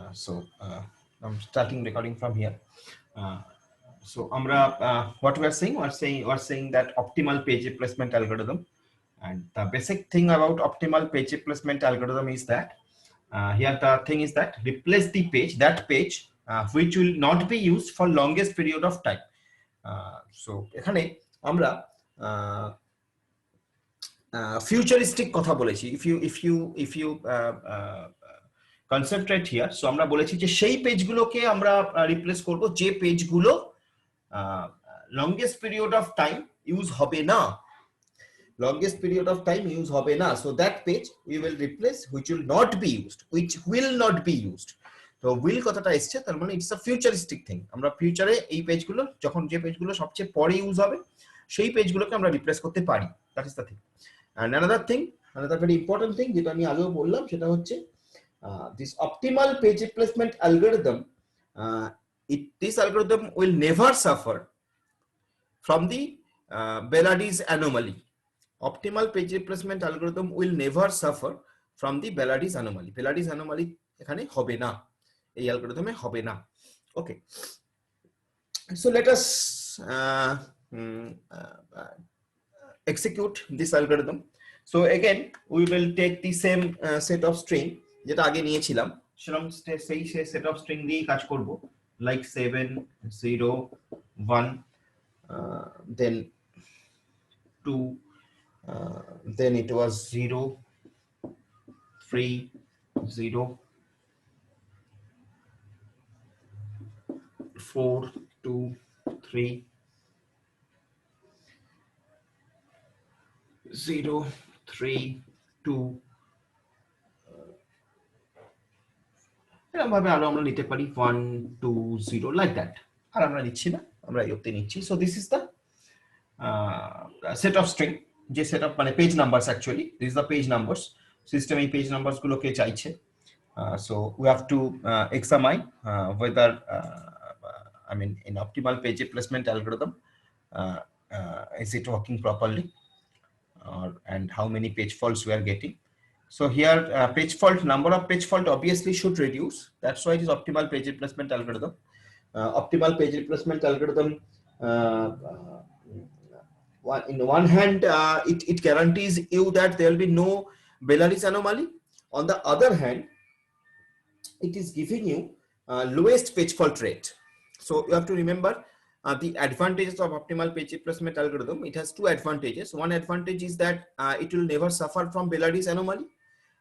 I'm starting recording from here. So Amra, what we are saying, we're saying that optimal page replacement algorithm, and the basic thing about optimal page replacement algorithm is that here the thing is that replace the page, that page which will not be used for longest period of time. So এখানে আমরা futuristic কথা বলেছি। if you concentrate here, so আমরা বলেছি যে সেই পেজগুলোকে আমরা replace করব যে পেজগুলো longest period of time use হবে না, longest period of time use হবে না, so that page we will replace which will not be used, which will not be used. তো will কথাটা এসছে, তার মানে ইটস আ ফিউচারিস্টিক থিং। আমরা ফিউচারে এই পেজগুলো যখন যে পেজগুলো সবচেয়ে পরে ইউজ হবে সেই পেজগুলোকে আমরা রিপ্লেস করতে পারি, that is the thing. And another thing, another very important thing যেটা আমি আগেও বললাম সেটা হচ্ছে this optimal page replacement algorithm, this algorithm will never suffer from the Belady's anomaly. Optimal page replacement algorithm will never suffer from the Belady's anomaly. Belady's anomaly এখানে হবে না, এই অ্যালগরিদমে হবে না। Okay, so let us execute this algorithm. So again we will take the same set of string যেটা আগে নিয়েছিলাম, সেরকম সেই সেট অফ স্ট্রিং দিয়ে কাজ করব, like 7 0 1 then 2 then it was 0 3 0 4 2 3 0 3 2 এরকম ভাবে আরো আমরা নিতে পারি 1 2 0 লাইক দ্যাট, আর আমরা নিচ্ছি না, আমরা এই অবধি নিচ্ছি। So this is the set of string, যে সেট অফ মানে page numbers, actually this is the page numbers. System এই পেজ নাম্বারস গুলোকে চাইছে। So we have to examine whether I mean in optimal page replacement algorithm is it working properly, and how many page faults we are getting. So here page fault, number of page fault obviously should reduce, that's why it is optimal page replacement algorithm. Optimal page replacement algorithm, in one hand it guarantees you that there will be no Belady's anomaly, on the other hand it is giving you lowest page fault rate. So you have to remember the advantages of optimal page replacement algorithm. It has two advantages. One advantage is that it will never suffer from Belady's anomaly,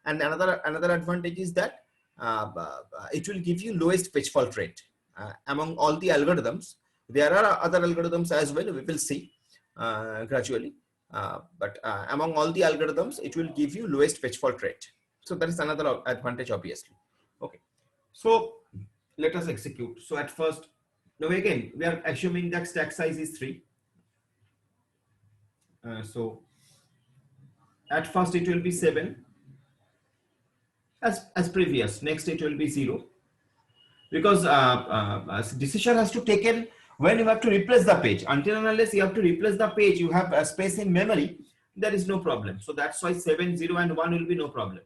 and another advantage is that it will give you lowest page fault rate among all the algorithms. There are other algorithms as well, we will see gradually, but among all the algorithms it will give you lowest page fault rate. So that is another advantage, obviously. Okay, so let us execute. So at first, now again we are assuming that stack size is 3. So at first it will be 7 as previous, next it will be 0, because decision has to taken when you have to replace the page. Until and unless you have to replace the page, you have a space in memory, there is no problem. So that's why 7 0 and 1 will be no problem.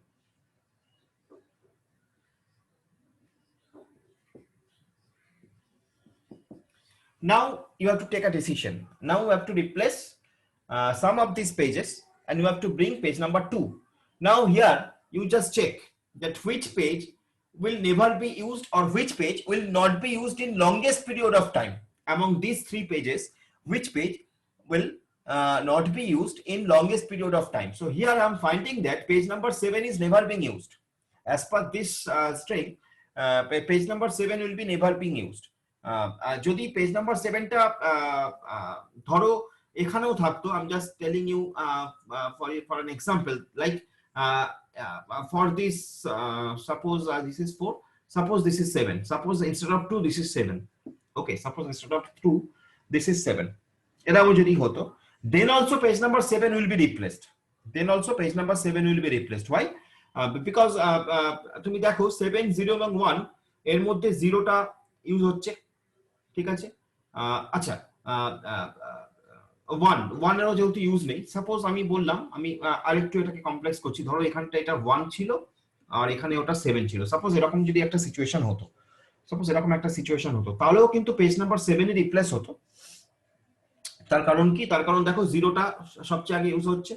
Now you have to take a decision. Now you have to replace some of these pages, and you have to bring page number 2. Now here you just check that which page will never be used or which page will not be used in longest period of time. Among these 3 pages, which page will not be used in longest period of time? So here I am finding that page number 7 is never being used. As per this string, page number 7 will be never being used. যদি page number 7টা ধরো এখানেও থাকতো, I'm just telling you for an example, like for this suppose this is 4, suppose this is 7, suppose instead of 2 this is 7. Okay, suppose instead of 2 this is 7, এরকম যদি হতো, then also page number 7 will be replaced. Then also page number 7 will be replaced. Why? Because তুমি দেখো 7 0 এবং 1 এর মধ্যে 0টা use হচ্ছে, ঠিক আছে। আচ্ছা 1 এরও যেহেতু ইউজ নেই, সাপোজ আমি বললাম, আমি আরেকটু এটাকে কমপ্লেক্স করছি, ধরো এখানটা এটা 1 ছিল আর এখানে ওটা 7 ছিল। সাপোজ এরকম যদি একটা সিচুয়েশন হতো, তাহলেও কিন্তু পেজ নাম্বার 7 এ রিপ্লেস হতো। তার কারণ কি? তার কারণ দেখো, 0টা সবচেয়ে আগে ইউজ হচ্ছে,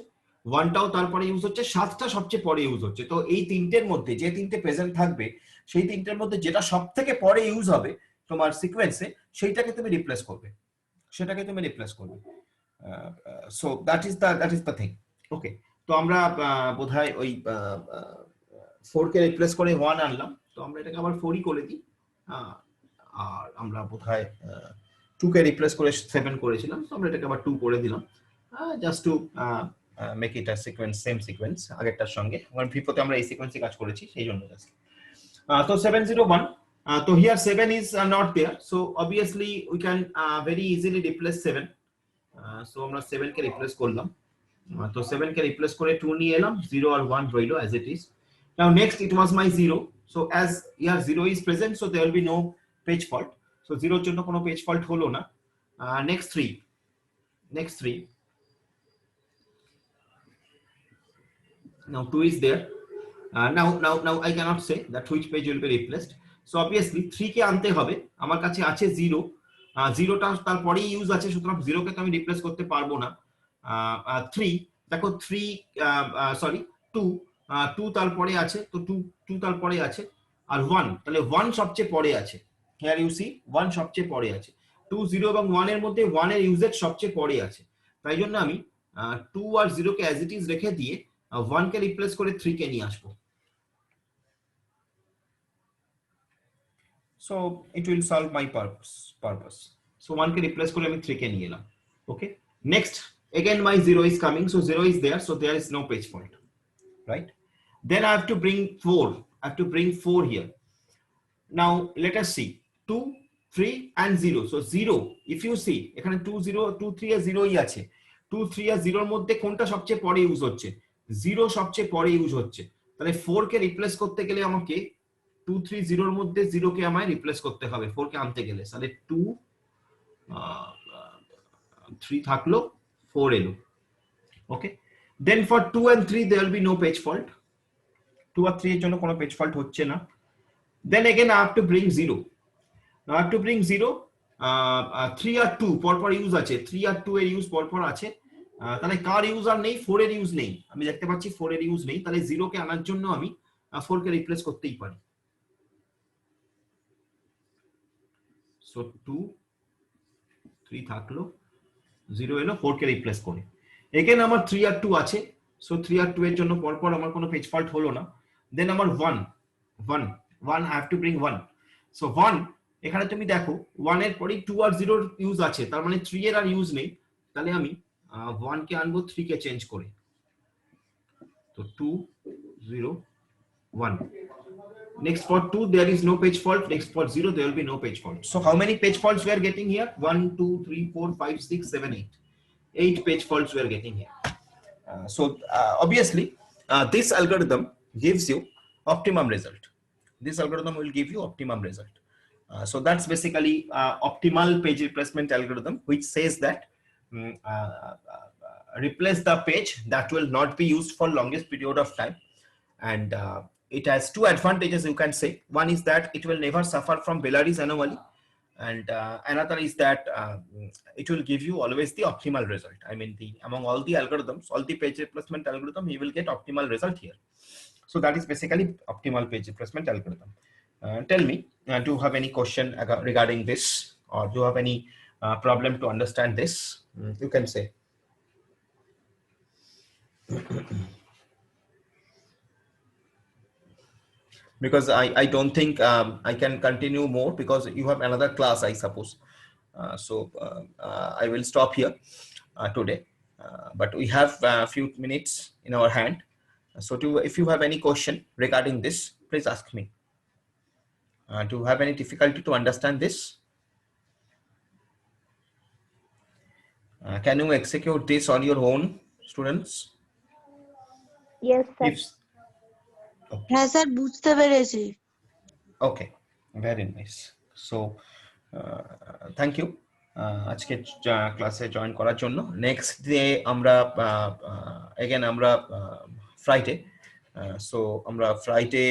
1টাও তারপরে ইউজ হচ্ছে, 7টা সবচেয়ে পরে ইউজ হচ্ছে। তো এই তিনটের মধ্যে যে তিনটে প্রেজেন্ট থাকবে, সেই তিনটের মধ্যে যেটা সব থেকে পরে ইউজ হবে তোমার সিকোয়েন্সে, সেইটাকে তুমি রিপ্লেস করবে, so that is the thing. Okay, তো আমরা বোধহয় ওই 4 কে রিপ্লেস করে 1 আনলাম, তো আমরা এটাকে আবার 4ই করে দিই। আর আমরা বোধহয় 2 কে রিপ্লেস করে 7 করেছিলাম, তো আমরা এটাকে আবার 2 করে দিলাম, just to make it a sequence, same sequence আগেরটার সঙ্গে। কারণ ভিপোতে আমরা এই সিকোয়েন্সে কাজ করেছি, সেই জন্য জাস্ট। তো 701, so here 7 is not there, so obviously we can very easily replace 7. So আমরা 7 কে রিপ্লেস করলাম, তো 7 কে রিপ্লেস করে 2 নিয়ে এলাম, 0 আর 1 রইলো as it is. Now next it was my 0, so as here 0 is present, so there will be no page fault, so 0 এর জন্য কোনো page fault হলো না। next 3, now 2 is there. Now I cannot say that which page will be replaced, so obviously 3 কে আনতে হবে। আমার কাছে আছে 0, 0টা তারপরে ইউজ আছে, সুতরাং 0 কে তো আমি রিপ্লেস করতে পারবো না। 3 দেখো, 3 সরি 2 তারপরে আছে, তো 2 তারপরে আছে, আর 1, তাহলে 1 সবচেয়ে পরে আছে। হিয়ার ইউ সি 1 সবচেয়ে পরে আছে, 2, 0 এবং 1 এর মধ্যে 1 এর ইউজেজ সবচেয়ে পরে আছে। তাই জন্য আমি 2 আর 0 কে অ্যাজ ইট ইজ রেখে দিয়ে 1 কে রিপ্লেস করে 3 কে নিয়ে আসবো। So it will solve my purpose. So 1 K replace করে আমি 3 কে নিয়ে এলাম। Okay, next again my 0 is coming, so 0 is there, so there is no page fault, right? Then I have to bring 4 here. Now let us see 2, 3 and 0. So 0, if you see এখানে 2, 0, 2, 3 এ 0ই আছে। 2, 3 আর 0 এর মধ্যে কোনটা সবচেয়ে পরে use হচ্ছে? 0 সবচেয়ে পরে ইউজ হচ্ছে। তাহলে 4 কে রিপ্লেস করতে গেলে আমাকে 2, 3, 0 এর মধ্যে 0 কে আমায় রিপ্লেস করতে হবে 4 কে আনতে গেলে। তাহলে 2, 3 থাকলো, 4 এলো। ওকে, দেন for 2 and 3 there will be no page fault, 2 আর 3 এর জন্য কোনো পেজ ফল্ট হচ্ছে না। Then again I have to bring 0. Now I have to bring 0, 3 আর 2 পরপর ইউজ আছে, 3 আর 2 এর ইউজ পরপর আছে। তাহলে কার ইউজ আর নেই? 4 এর ইউজ নেই, আমি দেখতে পাচ্ছি 4 এর ইউজ নেই। তাহলে 0 কে আনার জন্য আমি 4 কে রিপ্লেস করতেই পারি। So 2, 3 থাকলো, 0 এলো, 4 কে রিপ্লেস করে। এগেন আমার 3 আর 2 আছে, সো 3 আর 2 এর জন্য পরপর আমার কোনো পেজ ফল্ট হলো না। দেন আমার 1 I have to bring 1. So 1, এখানে তুমি দেখো 1 এর পরেই 2 আর 0 এর ইউজ আছে, তার মানে 3 এর আর ইউজ নেই। তাহলে আমি 1 কে আনবো 3 কে চেঞ্জ করে, তো 2, 0, 1. Next for 2 there is no page fault, next for 0 there will be no page fault. So how many page faults we are getting here? 1, 2, 3, 4, 5, 6, 7, 8. 8 page faults we are getting here. So obviously this algorithm gives you optimum result. This algorithm will give you optimum result. So that's basically optimal page replacement algorithm, which says that replace the page that will not be used for longest period of time. And it has two advantages, you can say. One is that it will never suffer from Belleri's anomaly, and another is that it will give you always the optimal result. I mean, among all the algorithms, all the page replacement algorithm, you will get optimal result here. So that is basically optimal page replacement algorithm. Tell me, do you have any question regarding this, or do you have any problem to understand this? You can say. Because I don't think I can continue more, because you have another class, I suppose. So I will stop here today. But we have a few minutes in our hand. So if you have any question regarding this, please ask me. Do you have any difficulty to understand this? Can you execute this on your own, students? Yes, sir. হ্যাঁ sir, বুঝতে পেরেছি। Okay, very nice. So thank you আজকে ক্লাসে join করার জন্য। Next day আমরা again আমরা Friday so আমরা ফ্লাইটে